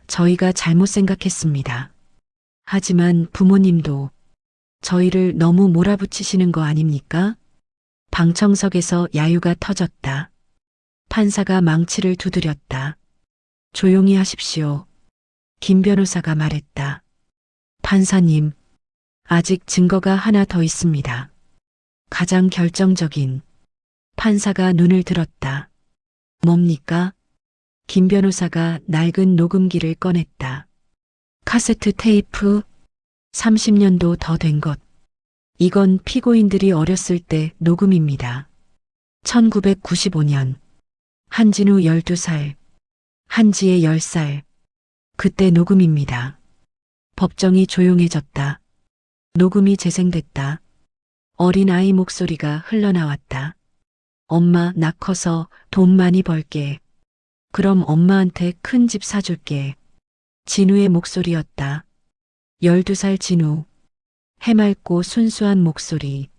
저희가 잘못 생각했습니다. 하지만 부모님도 저희를 너무 몰아붙이시는 거 아닙니까? 방청석에서 야유가 터졌다. 판사가 망치를 두드렸다. 조용히 하십시오. 김 변호사가 말했다. 판사님, 아직 증거가 하나 더 있습니다. 가장 결정적인. 판사가 눈을 들었다. 뭡니까? 김 변호사가 낡은 녹음기를 꺼냈다. 카세트 테이프, 30년도 더 된 것. 이건 피고인들이 어렸을 때 녹음입니다. 1995년. 한진우 12살, 한지혜 10살. 그때 녹음입니다. 법정이 조용해졌다. 녹음이 재생됐다. 어린아이 목소리가 흘러나왔다. 엄마, 나 커서 돈 많이 벌게. 그럼 엄마한테 큰 집 사줄게. 진우의 목소리였다. 12살 진우. 해맑고 순수한 목소리.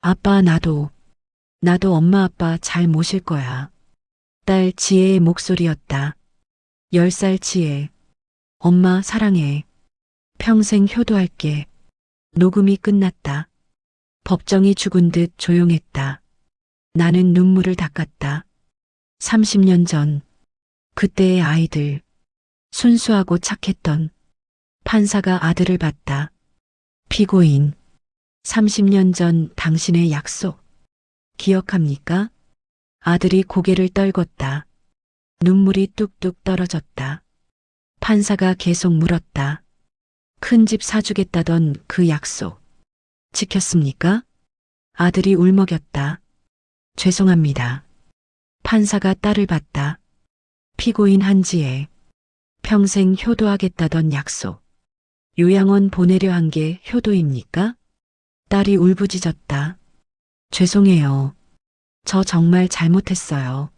아빠, 나도 엄마 아빠 잘 모실 거야. 딸 지혜의 목소리였다. 10살 지혜. 엄마 사랑해. 평생 효도할게. 녹음이 끝났다. 법정이 죽은 듯 조용했다. 나는 눈물을 닦았다. 30년 전, 그때의 아이들, 순수하고 착했던 판사가 아들을 봤다. 피고인, 30년 전 당신의 약속, 기억합니까? 아들이 고개를 떨궜다. 눈물이 뚝뚝 떨어졌다. 판사가 계속 물었다. 큰 집 사주겠다던 그 약속, 지켰습니까? 아들이 울먹였다. 죄송합니다. 판사가 딸을 봤다. 피고인 한지에 평생 효도하겠다던 약속. 요양원 보내려 한 게 효도입니까? 딸이 울부짖었다. 죄송해요. 저 정말 잘못했어요.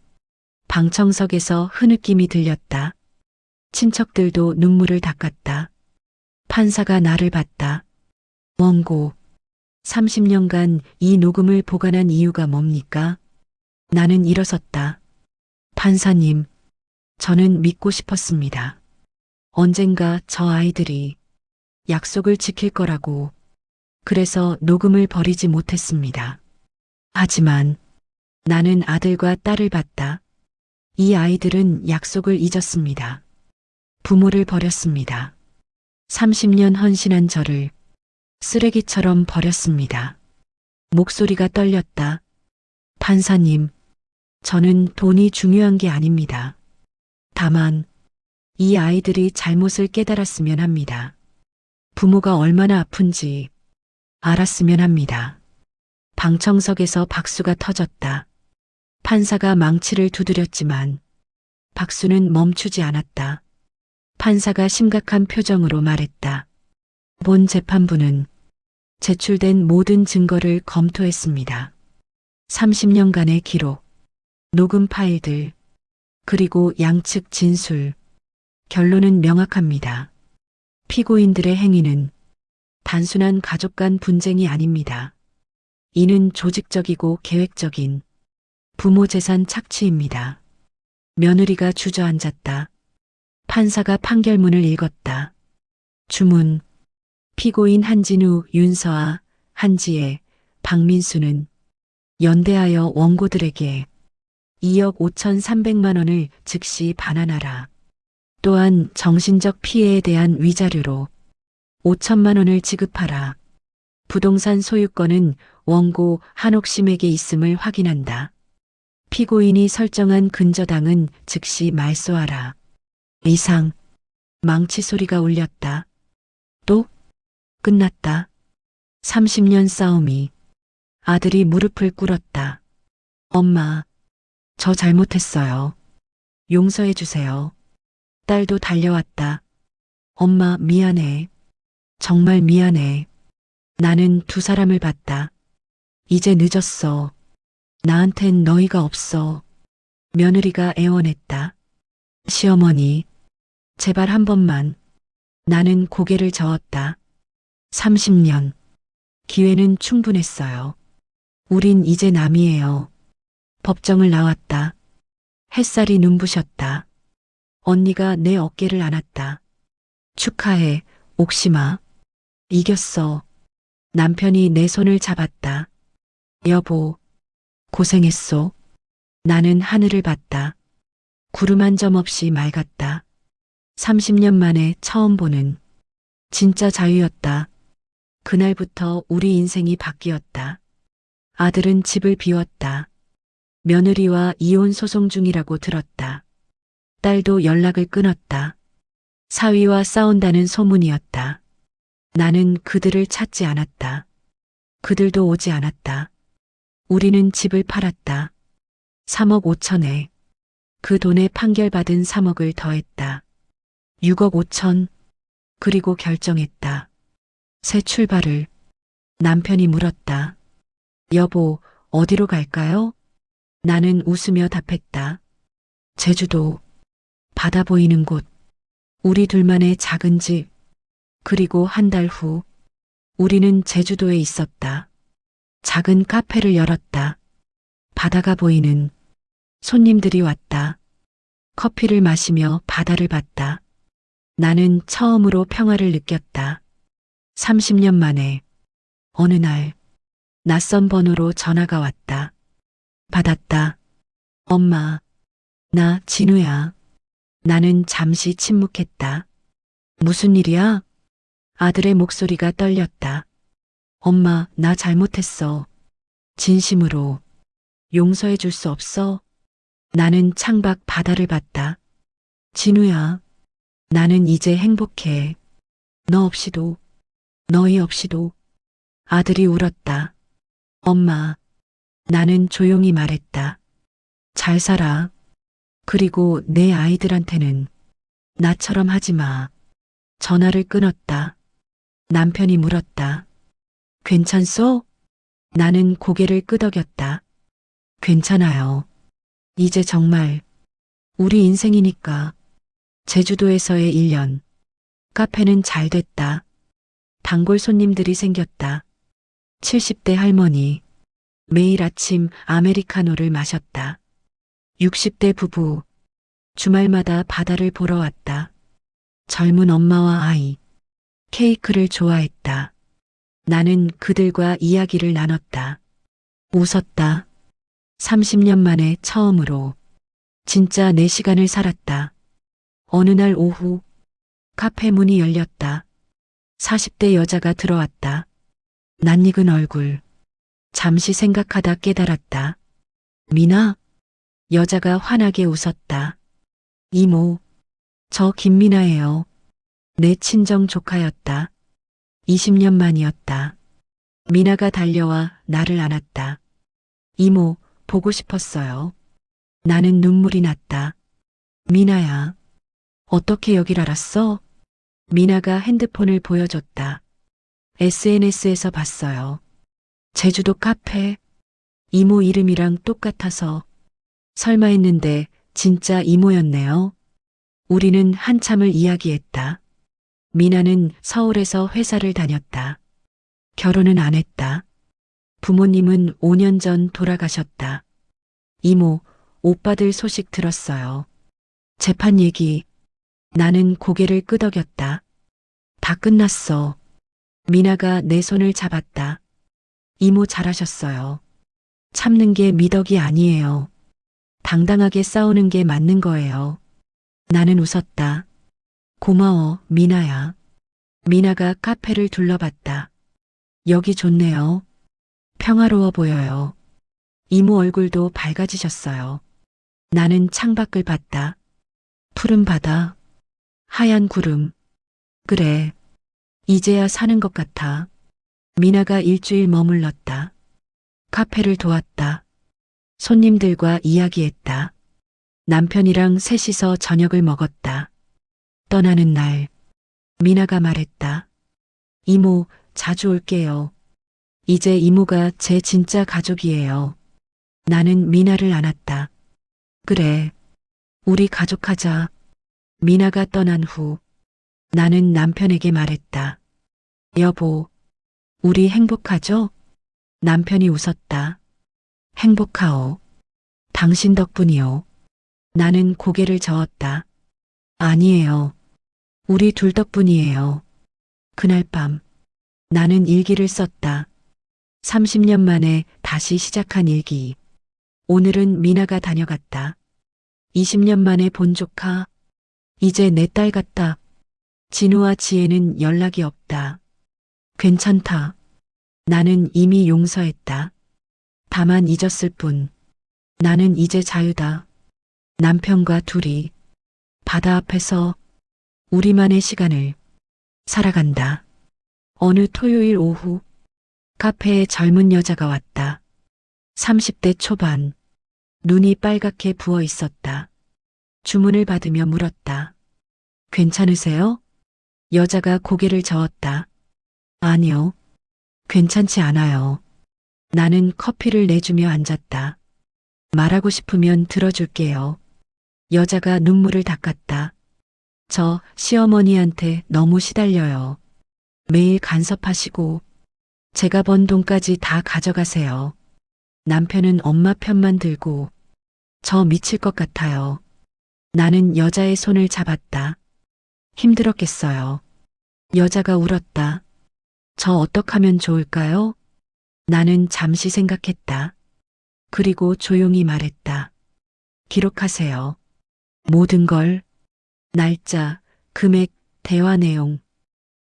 방청석에서 흐느낌이 들렸다. 친척들도 눈물을 닦았다. 판사가 나를 봤다. 원고, 30년간 이 녹음을 보관한 이유가 뭡니까? 나는 일어섰다. 판사님, 저는 믿고 싶었습니다. 언젠가 저 아이들이 약속을 지킬 거라고. 그래서 녹음을 버리지 못했습니다. 하지만 나는 아들과 딸을 봤다. 이 아이들은 약속을 잊었습니다. 부모를 버렸습니다. 30년 헌신한 저를 쓰레기처럼 버렸습니다. 목소리가 떨렸다. 판사님, 저는 돈이 중요한 게 아닙니다. 다만 이 아이들이 잘못을 깨달았으면 합니다. 부모가 얼마나 아픈지 알았으면 합니다. 방청석에서 박수가 터졌다. 판사가 망치를 두드렸지만 박수는 멈추지 않았다. 판사가 심각한 표정으로 말했다. 본 재판부는 제출된 모든 증거를 검토했습니다. 30년간의 기록, 녹음 파일들, 그리고 양측 진술, 결론은 명확합니다. 피고인들의 행위는 단순한 가족 간 분쟁이 아닙니다. 이는 조직적이고 계획적인 부모 재산 착취입니다. 며느리가 주저앉았다. 판사가 판결문을 읽었다. 주문, 피고인 한진우, 윤서아, 한지혜, 박민수는 연대하여 원고들에게 2억 5,300만 원을 즉시 반환하라. 또한 정신적 피해에 대한 위자료로 5천만 원을 지급하라. 부동산 소유권은 원고 한옥심에게 있음을 확인한다. 피고인이 설정한 근저당은 즉시 말소하라. 이상, 망치 소리가 울렸다. 또 끝났다. 30년 싸움이. 아들이 무릎을 꿇었다. 엄마, 저 잘못했어요. 용서해 주세요. 딸도 달려왔다. 엄마, 미안해. 정말 미안해. 나는 두 사람을 봤다. 이제 늦었어. 나한텐 너희가 없어. 며느리가 애원했다. 시어머니, 제발 한 번만. 나는 고개를 저었다. 30년. 기회는 충분했어요. 우린 이제 남이에요. 법정을 나왔다. 햇살이 눈부셨다. 언니가 내 어깨를 안았다. 축하해, 옥심아. 이겼어. 남편이 내 손을 잡았다. 여보, 고생했소. 나는 하늘을 봤다. 구름 한 점 없이 맑았다. 30년 만에 처음 보는 진짜 자유였다. 그날부터 우리 인생이 바뀌었다. 아들은 집을 비웠다. 며느리와 이혼 소송 중이라고 들었다. 딸도 연락을 끊었다. 사위와 싸운다는 소문이었다. 나는 그들을 찾지 않았다. 그들도 오지 않았다. 우리는 집을 팔았다. 3억 5천에 그 돈에 판결받은 3억을 더했다. 6억 5천. 그리고 결정했다. 새 출발을. 남편이 물었다. 여보, 어디로 갈까요? 나는 웃으며 답했다. 제주도. 바다 보이는 곳. 우리 둘만의 작은 집. 그리고 한 달 후, 우리는 제주도에 있었다. 작은 카페를 열었다. 바다가 보이는. 손님들이 왔다. 커피를 마시며 바다를 봤다. 나는 처음으로 평화를 느꼈다. 30년 만에 어느 날 낯선 번호로 전화가 왔다. 받았다. 엄마, 나 진우야. 나는 잠시 침묵했다. 무슨 일이야? 아들의 목소리가 떨렸다. 엄마, 나 잘못했어. 진심으로. 용서해 줄 수 없어? 나는 창밖 바다를 봤다. 진우야, 나는 이제 행복해. 너 없이도, 너희 없이도. 아들이 울었다. 엄마, 나는 조용히 말했다. 잘 살아. 그리고 내 아이들한테는 나처럼 하지 마. 전화를 끊었다. 남편이 물었다. 괜찮소? 나는 고개를 끄덕였다. 괜찮아요. 이제 정말 우리 인생이니까. 제주도에서의 1년. 카페는 잘 됐다. 단골 손님들이 생겼다. 70대 할머니. 매일 아침 아메리카노를 마셨다. 60대 부부. 주말마다 바다를 보러 왔다. 젊은 엄마와 아이. 케이크를 좋아했다. 나는 그들과 이야기를 나눴다. 웃었다. 30년 만에 처음으로 진짜 내 시간을 살았다. 어느 날 오후 카페 문이 열렸다. 40대 여자가 들어왔다. 낯익은 얼굴. 잠시 생각하다 깨달았다. 미나? 여자가 환하게 웃었다. 이모, 저 김미나예요. 내 친정 조카였다. 20년 만이었다. 미나가 달려와 나를 안았다. 이모, 보고 싶었어요. 나는 눈물이 났다. 미나야, 어떻게 여길 알았어? 미나가 핸드폰을 보여줬다. SNS에서 봤어요. 제주도 카페. 이모 이름이랑 똑같아서 설마 했는데 진짜 이모였네요. 우리는 한참을 이야기했다. 미나는 서울에서 회사를 다녔다. 결혼은 안 했다. 부모님은 5년 전 돌아가셨다. 이모, 오빠들 소식 들었어요. 재판 얘기. 나는 고개를 끄덕였다. 다 끝났어. 미나가 내 손을 잡았다. 이모 잘하셨어요. 참는 게 미덕이 아니에요. 당당하게 싸우는 게 맞는 거예요. 나는 웃었다. 고마워, 미나야. 미나가 카페를 둘러봤다. 여기 좋네요. 평화로워 보여요. 이모 얼굴도 밝아지셨어요. 나는 창밖을 봤다. 푸른 바다, 하얀 구름. 그래, 이제야 사는 것 같아. 미나가 일주일 머물렀다. 카페를 도왔다. 손님들과 이야기했다. 남편이랑 셋이서 저녁을 먹었다. 떠나는 날, 미나가 말했다. 이모, 자주 올게요. 이제 이모가 제 진짜 가족이에요. 나는 미나를 안았다. 그래, 우리 가족하자. 미나가 떠난 후, 나는 남편에게 말했다. 여보, 우리 행복하죠? 남편이 웃었다. 행복하오. 당신 덕분이오. 나는 고개를 저었다. 아니에요. 우리 둘 덕분이에요. 그날 밤, 나는 일기를 썼다. 30년 만에 다시 시작한 일기. 오늘은 미나가 다녀갔다. 20년 만에 본 조카. 이제 내 딸 같다. 진우와 지혜는 연락이 없다. 괜찮다. 나는 이미 용서했다. 다만 잊었을 뿐. 나는 이제 자유다. 남편과 둘이 바다 앞에서 우리만의 시간을 살아간다. 어느 토요일 오후 카페에 젊은 여자가 왔다. 30대 초반. 눈이 빨갛게 부어 있었다. 주문을 받으며 물었다. 괜찮으세요? 여자가 고개를 저었다. 아니요. 괜찮지 않아요. 나는 커피를 내주며 앉았다. 말하고 싶으면 들어줄게요. 여자가 눈물을 닦았다. 저 시어머니한테 너무 시달려요. 매일 간섭하시고 제가 번 돈까지 다 가져가세요. 남편은 엄마 편만 들고 저 미칠 것 같아요. 나는 여자의 손을 잡았다. 힘들었겠어요. 여자가 울었다. 저 어떡하면 좋을까요? 나는 잠시 생각했다. 그리고 조용히 말했다. 기록하세요. 모든 걸, 날짜, 금액, 대화 내용,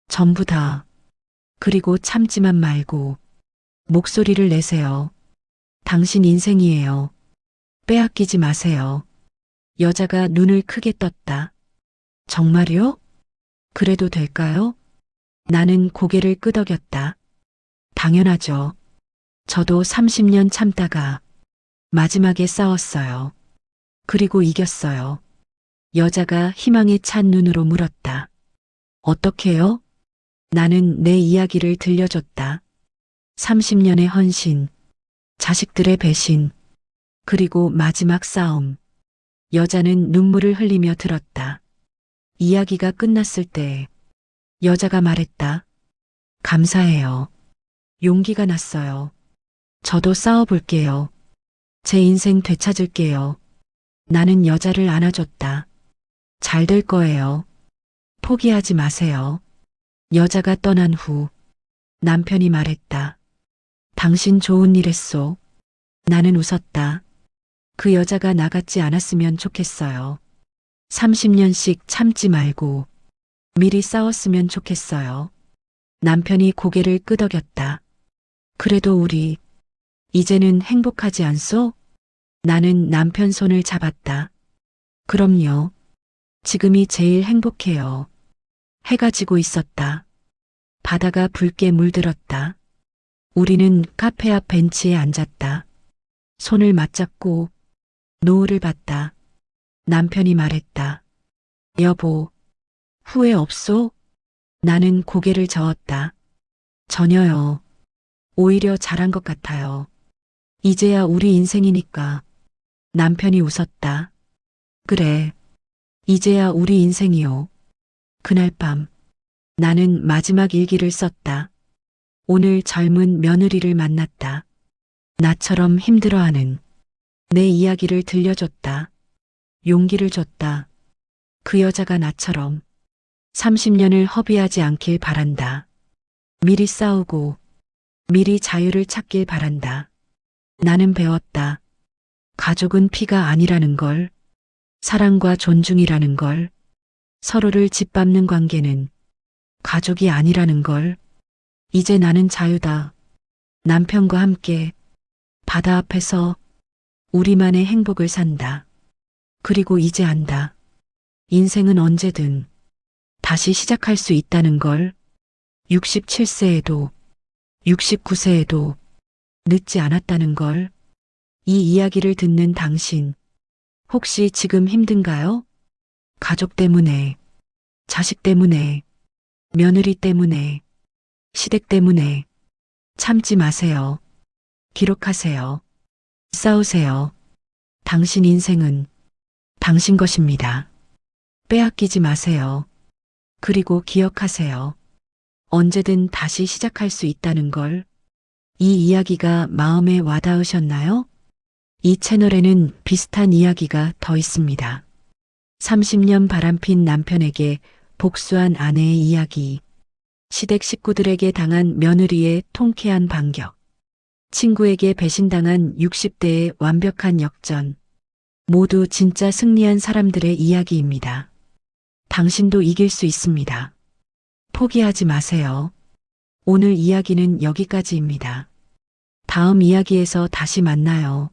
전부 다. 그리고 참지만 말고 목소리를 내세요. 당신 인생이에요. 빼앗기지 마세요. 여자가 눈을 크게 떴다. 정말요? 그래도 될까요? 나는 고개를 끄덕였다. 당연하죠. 저도 30년 참다가 마지막에 싸웠어요. 그리고 이겼어요. 여자가 희망에 찬 눈으로 물었다. 어떻게요? 나는 내 이야기를 들려줬다. 30년의 헌신, 자식들의 배신, 그리고 마지막 싸움. 여자는 눈물을 흘리며 들었다. 이야기가 끝났을 때 여자가 말했다. 감사해요. 용기가 났어요. 저도 싸워볼게요. 제 인생 되찾을게요. 나는 여자를 안아줬다. 잘 될 거예요. 포기하지 마세요. 여자가 떠난 후 남편이 말했다. 당신 좋은 일 했소. 나는 웃었다. 그 여자가 나같지 않았으면 좋겠어요. 30년씩 참지 말고 미리 싸웠으면 좋겠어요. 남편이 고개를 끄덕였다. 그래도 우리 이제는 행복하지 않소? 나는 남편 손을 잡았다. 그럼요. 지금이 제일 행복해요. 해가 지고 있었다. 바다가 붉게 물들었다. 우리는 카페 앞 벤치에 앉았다. 손을 맞잡고 노을을 봤다. 남편이 말했다. 여보, 후회 없소? 나는 고개를 저었다. 전혀요. 오히려 잘한 것 같아요. 이제야 우리 인생이니까. 남편이 웃었다. 그래. 이제야 우리 인생이요. 그날 밤 나는 마지막 일기를 썼다. 오늘 젊은 며느리를 만났다. 나처럼 힘들어하는 내 이야기를 들려줬다. 용기를 줬다. 그 여자가 나처럼 30년을 허비하지 않길 바란다. 미리 싸우고 미리 자유를 찾길 바란다. 나는 배웠다. 가족은 피가 아니라는 걸, 사랑과 존중이라는 걸, 서로를 짓밟는 관계는 가족이 아니라는 걸. 이제 나는 자유다. 남편과 함께 바다 앞에서 우리만의 행복을 산다. 그리고 이제 안다. 인생은 언제든 다시 시작할 수 있다는 걸. 67세에도 69세에도 늦지 않았다는 걸. 이 이야기를 듣는 당신, 혹시 지금 힘든가요? 가족 때문에, 자식 때문에, 며느리 때문에, 시댁 때문에. 참지 마세요. 기록하세요. 싸우세요. 당신 인생은 당신 것입니다. 빼앗기지 마세요. 그리고 기억하세요. 언제든 다시 시작할 수 있다는 걸. 이 이야기가 마음에 와닿으셨나요? 이 채널에는 비슷한 이야기가 더 있습니다. 30년 바람핀 남편에게 복수한 아내의 이야기, 시댁 식구들에게 당한 며느리의 통쾌한 반격, 친구에게 배신당한 60대의 완벽한 역전, 모두 진짜 승리한 사람들의 이야기입니다. 당신도 이길 수 있습니다. 포기하지 마세요. 오늘 이야기는 여기까지입니다. 다음 이야기에서 다시 만나요.